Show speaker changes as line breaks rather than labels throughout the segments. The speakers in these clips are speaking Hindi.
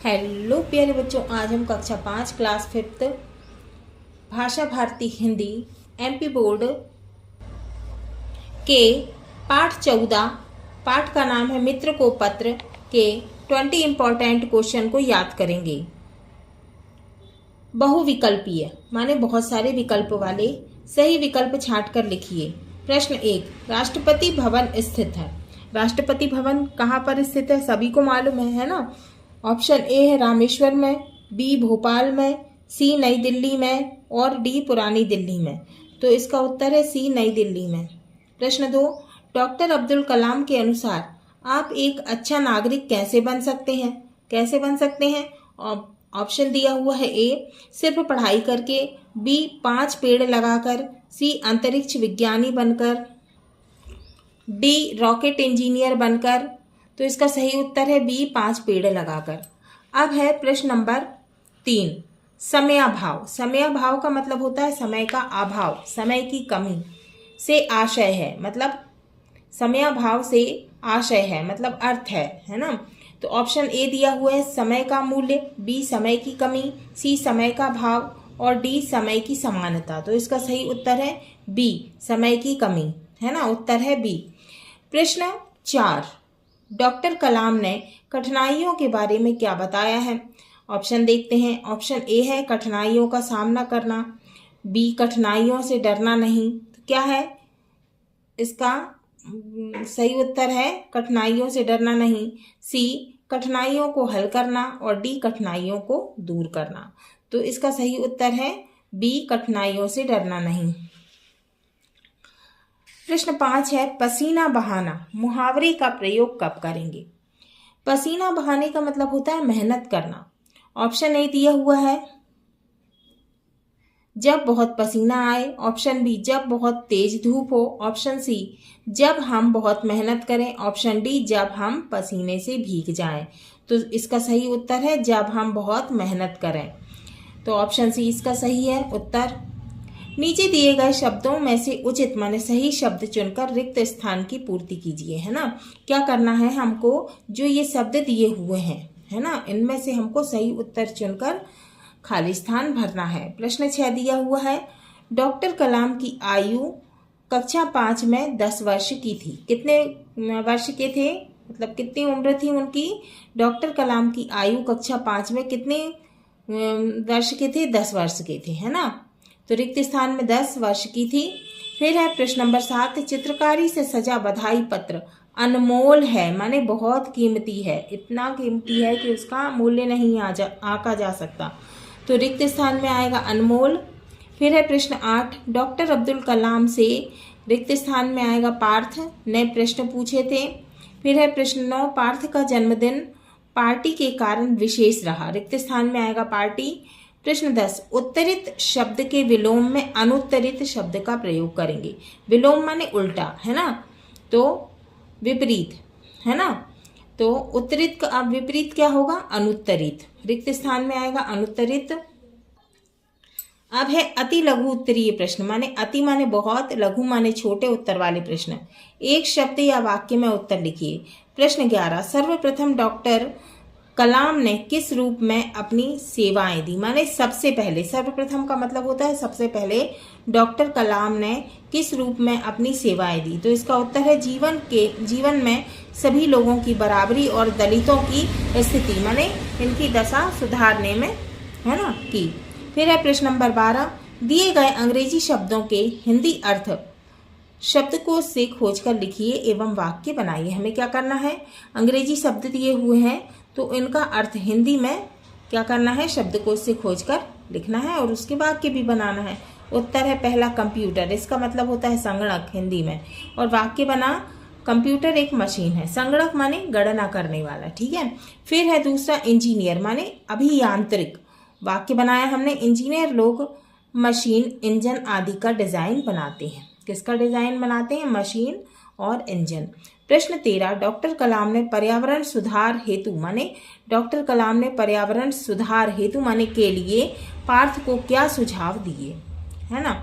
हेलो प्यारे बच्चों, आज हम कक्षा 5 क्लास 5 भाषा भारती हिंदी एमपी बोर्ड के पाठ 14 पाठ का नाम है मित्र को पत्र के 20 इम्पोर्टेंट क्वेश्चन को याद करेंगे। बहुविकल्पीय माने बहुत सारे विकल्प वाले सही विकल्प छांट कर लिखिए। प्रश्न 1, राष्ट्रपति भवन स्थित है। राष्ट्रपति भवन कहाँ पर स्थित है सभी को मालूम है ना। ऑप्शन ए है रामेश्वर में, बी भोपाल में, सी नई दिल्ली में और डी पुरानी दिल्ली में। तो इसका उत्तर है सी नई दिल्ली में। प्रश्न 2, डॉक्टर अब्दुल कलाम के अनुसार आप एक अच्छा नागरिक कैसे बन सकते हैं। कैसे बन सकते हैं? ऑप्शन दिया हुआ है ए सिर्फ पढ़ाई करके, बी 5 पेड़ लगाकर, सी अंतरिक्ष विज्ञानी बनकर, डी रॉकेट इंजीनियर बनकर। तो इसका सही उत्तर है बी 5 पेड़ लगाकर। अब है प्रश्न नंबर 3, समयाभाव। समयाभाव का मतलब होता है समय का अभाव, समय की कमी से आशय है, मतलब समयाभाव से आशय है मतलब अर्थ है ना। तो ऑप्शन ए दिया हुआ है समय का मूल्य, बी समय की कमी, सी समय का भाव और डी समय की समानता। तो इसका सही उत्तर है बी समय की कमी, है ना। उत्तर है बी। प्रश्न 4, डॉक्टर कलाम ने कठिनाइयों के बारे में क्या बताया है। ऑप्शन देखते हैं। ऑप्शन ए है कठिनाइयों का सामना करना, बी कठिनाइयों से डरना नहीं। तो क्या है इसका सही उत्तर है कठिनाइयों से डरना नहीं, सी कठिनाइयों को हल करना और डी कठिनाइयों को दूर करना। तो इसका सही उत्तर है बी कठिनाइयों से डरना नहीं। प्रश्न 5 है पसीना बहाना मुहावरे का प्रयोग कब करेंगे। पसीना बहाने का मतलब होता है मेहनत करना। ऑप्शन ए दिया हुआ है जब बहुत पसीना आए, ऑप्शन बी जब बहुत तेज धूप हो, ऑप्शन सी जब हम बहुत मेहनत करें, ऑप्शन डी जब हम पसीने से भीग जाएं। तो इसका सही उत्तर है जब हम बहुत मेहनत करें। तो ऑप्शन सी इसका सही है उत्तर। नीचे दिए गए शब्दों में से उचित माने सही शब्द चुनकर रिक्त स्थान की पूर्ति कीजिए, है ना। क्या करना है हमको, जो ये शब्द दिए हुए हैं, है ना, इनमें से हमको सही उत्तर चुनकर खाली स्थान भरना है। प्रश्न 6 दिया हुआ है डॉक्टर कलाम की आयु कक्षा 5 में 10 वर्ष की थी। कितने वर्ष के थे, मतलब कितनी उम्र थी उनकी। डॉक्टर कलाम की आयु कक्षा 5 में कितने वर्ष के थे, 10 वर्ष के थे, है ना। तो रिक्त स्थान में 10 वर्ष की थी। फिर है प्रश्न नंबर 7, चित्रकारी से सजा बधाई पत्र अनमोल है माने बहुत कीमती है, इतना कीमती है कि उसका मूल्य नहीं आंका जा सकता। तो रिक्त स्थान में आएगा अनमोल। फिर है प्रश्न 8, डॉक्टर अब्दुल कलाम से रिक्त स्थान में आएगा पार्थ ने प्रश्न पूछे थे। फिर है प्रश्न 9, पार्थ का जन्मदिन पार्टी के कारण विशेष रहा। रिक्त स्थान में आएगा पार्टी। प्रश्न 10, उत्तरित शब्द के विलोम में अनुत्तरित शब्द का प्रयोग करेंगे। विलोम माने उल्टा, है ना, तो विपरीत, है ना। तो उत्तरित का विपरीत क्या होगा, अनुत्तरित। रिक्त स्थान में आएगा अनुत्तरित। अब है अति लघु उत्तरीय प्रश्न माने अति माने बहुत, लघु माने छोटे उत्तर वाले प्रश्न। एक शब्द या वाक्य में उत्तर लिखिए। प्रश्न 11, सर्वप्रथम डॉक्टर कलाम ने किस रूप में अपनी सेवाएं दी माने सबसे पहले। सर्वप्रथम का मतलब होता है सबसे पहले। डॉक्टर कलाम ने किस रूप में अपनी सेवाएं दी। तो इसका उत्तर है जीवन में सभी लोगों की बराबरी और दलितों की स्थिति माने इनकी दशा सुधारने में, है ना, की। फिर है प्रश्न नंबर 12, दिए गए अंग्रेजी शब्दों के हिंदी अर्थ शब्दकोश से खोजकर लिखिए एवं वाक्य बनाइए। हमें क्या करना है, अंग्रेजी शब्द दिए हुए हैं तो इनका अर्थ हिंदी में क्या करना है, शब्दकोश से खोजकर लिखना है और उसके वाक्य भी बनाना है। उत्तर है पहला कंप्यूटर, इसका मतलब होता है संगणक हिंदी में, और वाक्य बना कंप्यूटर एक मशीन है, संगणक माने गणना करने वाला, ठीक है। फिर है दूसरा इंजीनियर माने अभियांत्रिक। वाक्य बनाया हमने, इंजीनियर लोग मशीन, इंजन आदि का डिजाइन बनाते हैं। किसका डिजाइन बनाते हैं, मशीन और इंजन। प्रश्न 13, डॉक्टर कलाम ने पर्यावरण सुधार हेतु माने डॉक्टर कलाम ने पर्यावरण सुधार हेतु माने के लिए पार्थ को क्या सुझाव दिए, है ना,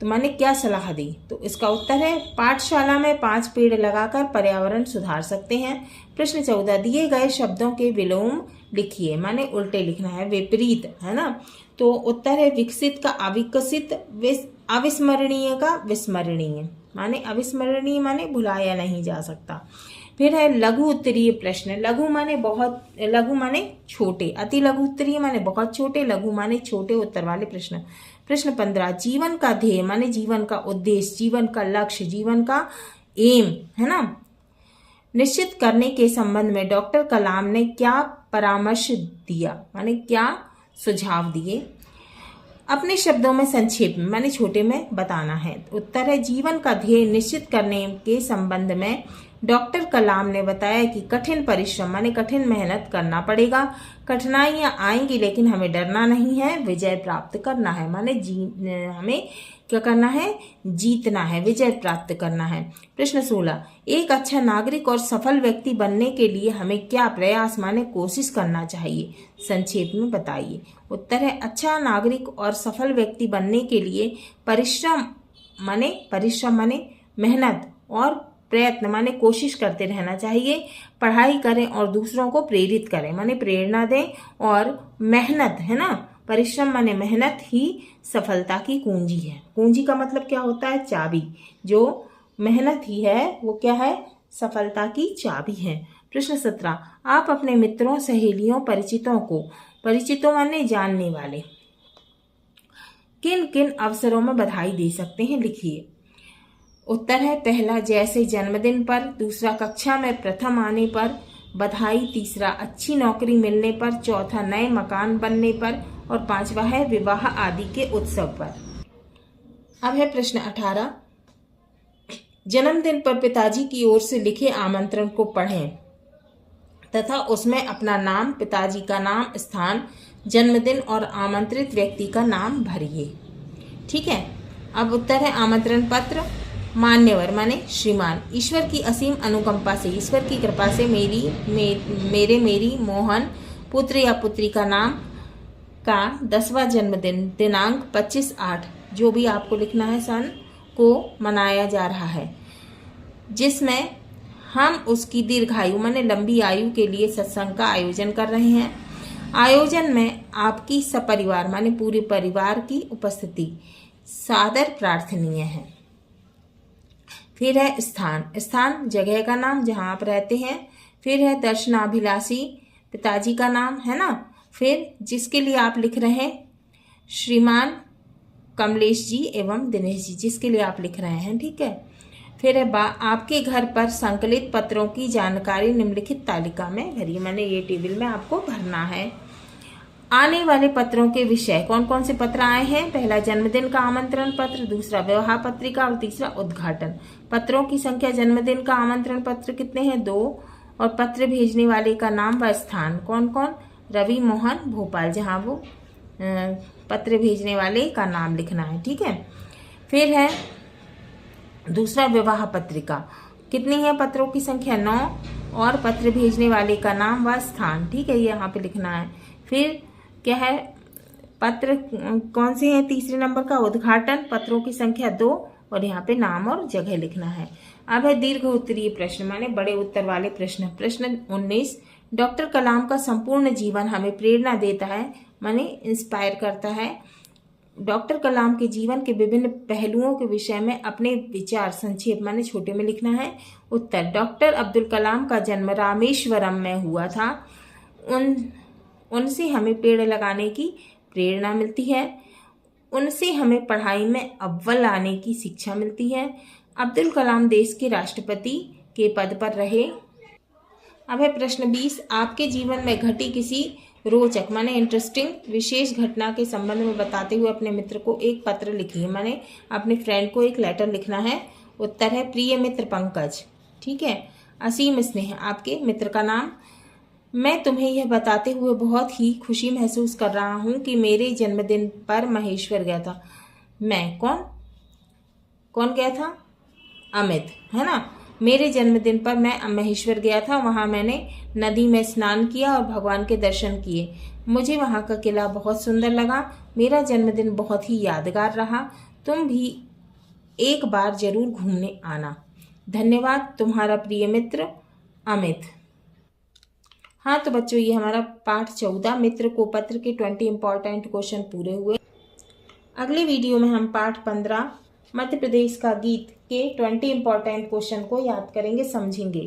तो माने क्या सलाह दी। तो इसका उत्तर है पाठशाला में 5 पेड़ लगाकर पर्यावरण सुधार सकते हैं। प्रश्न 14, दिए गए शब्दों के विलोम लिखिए, माने उल्टे लिखना है, विपरीत, है ना। तो उत्तर है विकसित का अविकसित, अविस्मरणीय का विस्मरणीय, माने अविस्मरणीय माने भुलाया नहीं जा सकता। फिर है लघु उत्तरीय प्रश्न। लघु माने बहुत, लघु माने छोटे, अति लघु उत्तरीय माने बहुत छोटे, लघु माने छोटे उत्तर वाले प्रश्न। प्रश्न 15, जीवन का ध्येय माने जीवन का उद्देश्य, जीवन का लक्ष्य, जीवन का एम, है ना, निश्चित करने के संबंध में डॉक्टर कलाम ने क्या परामर्श दिया, माने क्या सुझाव दिए। अपने शब्दों में संक्षेप में माने छोटे में बताना है। उत्तर है जीवन का ध्येय निश्चित करने के संबंध में डॉक्टर कलाम ने बताया कि कठिन परिश्रम माने कठिन मेहनत करना पड़ेगा, कठिनाइयां आएंगी लेकिन हमें डरना नहीं है, विजय प्राप्त करना है, माने हमें क्या करना है, जीतना है, विजय प्राप्त करना है। प्रश्न 16, एक अच्छा नागरिक और सफल व्यक्ति बनने के लिए हमें क्या प्रयास माने कोशिश करना चाहिए, संक्षेप में बताइए। उत्तर है अच्छा नागरिक और सफल व्यक्ति बनने के लिए परिश्रम माने मेहनत और प्रयत्न माने कोशिश करते रहना चाहिए, पढ़ाई करें और दूसरों को प्रेरित करें माने प्रेरणा दें, और मेहनत, है ना, परिश्रम माने मेहनत ही सफलता की कुंजी है। कुंजी का मतलब क्या होता है, चाबी, जो मेहनत ही है वो क्या है, सफलता की चाबी है। प्रश्न 17, आप अपने मित्रों, सहेलियों, परिचितों माने जानने वाले, किन किन अवसरों में बधाई दे सकते हैं, लिखिए। उत्तर है पहला जैसे जन्मदिन पर, दूसरा कक्षा में प्रथम आने पर बधाई, तीसरा अच्छी नौकरी मिलने पर, चौथा नए मकान बनने पर, और पांचवा है विवाह आदि के उत्सव पर। अब है प्रश्न 18, जन्मदिन पर पिताजी की ओर से लिखे आमंत्रण को पढ़ें तथा उसमें अपना नाम, पिताजी का नाम, स्थान, जन्मदिन और आमंत्रित व्यक्ति का नाम भरिए। ठीक है। अब उत्तर है आमंत्रण पत्र। मान्यवर माने श्रीमान, ईश्वर की असीम अनुकंपा से, ईश्वर की कृपा से मेरी मोहन पुत्र या पुत्री का नाम का 10वां जन्मदिन दिनांक 25/8 जो भी आपको लिखना है सन को मनाया जा रहा है, जिसमें हम उसकी दीर्घायु माने लंबी आयु के लिए सत्संग का आयोजन कर रहे हैं। आयोजन में आपकी सपरिवार माने पूरे परिवार की उपस्थिति सादर प्रार्थनीय है। फिर है स्थान जगह का नाम जहां आप रहते हैं। फिर है दर्शनाभिलाषी, पिताजी का नाम, है ना। फिर जिसके लिए आप लिख रहे हैं श्रीमान कमलेश जी एवं दिनेश जी, जिसके लिए आप लिख रहे हैं, ठीक है। फिर है आपके घर पर संकलित पत्रों की जानकारी निम्नलिखित तालिका में भरिए, माने ये टेबल में आपको भरना है। आने वाले पत्रों के विषय, कौन कौन से पत्र आए हैं, पहला जन्मदिन का आमंत्रण पत्र, दूसरा विवाह पत्रिका और तीसरा उद्घाटन। पत्रों की संख्या, जन्मदिन का आमंत्रण पत्र कितने हैं, 2, और पत्र भेजने वाले का नाम व स्थान, कौन कौन, रवि मोहन भोपाल, जहां वो पत्र भेजने वाले का नाम लिखना है, ठीक है। फिर है दूसरा विवाह पत्रिका, कितनी है पत्रों की संख्या, 9, और पत्र भेजने वाले का नाम व स्थान, ठीक है, ये यहाँ पे लिखना है। फिर क्या है, पत्र कौन से हैं, तीसरे नंबर का उद्घाटन, पत्रों की संख्या 2, और यहाँ पे नाम और जगह लिखना है। अब है दीर्घ उत्तरीय प्रश्न माने बड़े उत्तर वाले प्रश्न। प्रश्न 19, डॉक्टर कलाम का संपूर्ण जीवन हमें प्रेरणा देता है माने इंस्पायर करता है। डॉक्टर कलाम के जीवन के विभिन्न पहलुओं के विषय में अपने विचार संक्षेप माने छोटे में लिखना है। उत्तर, डॉक्टर अब्दुल कलाम का जन्म रामेश्वरम में हुआ था। उनसे हमें पेड़ लगाने की प्रेरणा मिलती है। उनसे हमें पढ़ाई में अव्वल आने की शिक्षा मिलती है। अब्दुल कलाम देश के राष्ट्रपति के पद पर रहे। अब है प्रश्न 20, आपके जीवन में घटी किसी रोचक माने इंटरेस्टिंग विशेष घटना के संबंध में बताते हुए अपने मित्र को एक पत्र लिखिए, माने अपने फ्रेंड को एक लेटर लिखना है। उत्तर है प्रिय मित्र पंकज, ठीक है। असीम स्नेह, आपके मित्र का नाम। मैं तुम्हें यह बताते हुए बहुत ही खुशी महसूस कर रहा हूँ कि मेरे जन्मदिन पर महेश्वर गया था। मैं कौन गया था, अमित, है ना। मेरे जन्मदिन पर मैं महेश्वर गया था, वहाँ मैंने नदी में स्नान किया और भगवान के दर्शन किए। मुझे वहाँ का किला बहुत सुंदर लगा। मेरा जन्मदिन बहुत ही यादगार रहा। तुम भी एक बार जरूर घूमने आना। धन्यवाद, तुम्हारा प्रिय मित्र अमित। हाँ तो बच्चों, ये हमारा पाठ 14 मित्र को पत्र के 20 इंपॉर्टेंट क्वेश्चन पूरे हुए। अगले वीडियो में हम पाठ 15 मध्य प्रदेश का गीत के 20 इंपॉर्टेंट क्वेश्चन को याद करेंगे, समझेंगे।